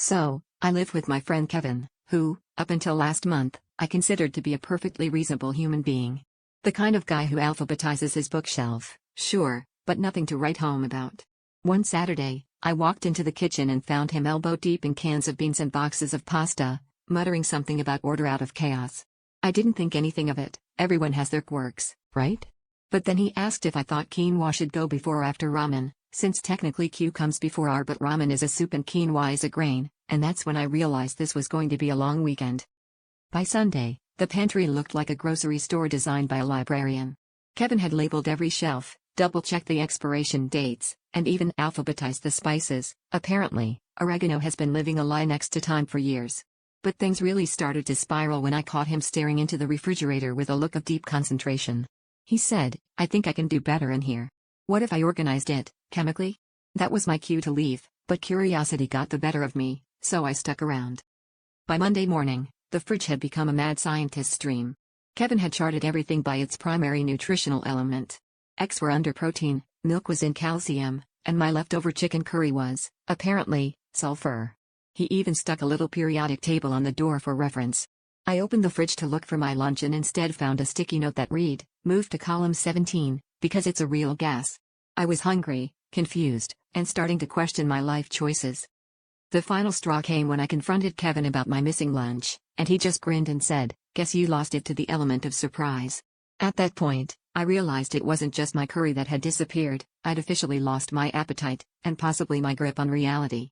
So, I live with my friend Kevin, who, up until last month, I considered to be a perfectly reasonable human being. The kind of guy who alphabetizes his bookshelf, sure, but nothing to write home about. One Saturday, I walked into the kitchen and found him elbow-deep in cans of beans and boxes of pasta, muttering something about order out of chaos. I didn't think anything of it, everyone has their quirks, right? But then he asked if I thought quinoa should go before or after ramen, since technically Q comes before R but ramen is a soup and quinoa is a grain, and that's when I realized this was going to be a long weekend. By Sunday, the pantry looked like a grocery store designed by a librarian. Kevin had labeled every shelf, double-checked the expiration dates, and even alphabetized the spices. Apparently, oregano has been living a lie next to time for years. But things really started to spiral when I caught him staring into the refrigerator with a look of deep concentration. He said, "I think I can do better in here. What if I organized it, chemically?" That was my cue to leave, but curiosity got the better of me, so I stuck around. By Monday morning, the fridge had become a mad scientist's dream. Kevin had charted everything by its primary nutritional element. Eggs were under protein, milk was in calcium, and my leftover chicken curry was, apparently, sulfur. He even stuck a little periodic table on the door for reference. I opened the fridge to look for my lunch and instead found a sticky note that read, "Move to column 17, because it's a real gas." I was hungry, confused, and starting to question my life choices. The final straw came when I confronted Kevin about my missing lunch, and he just grinned and said, "Guess you lost it to the element of surprise." At that point, I realized it wasn't just my curry that had disappeared, I'd officially lost my appetite, and possibly my grip on reality.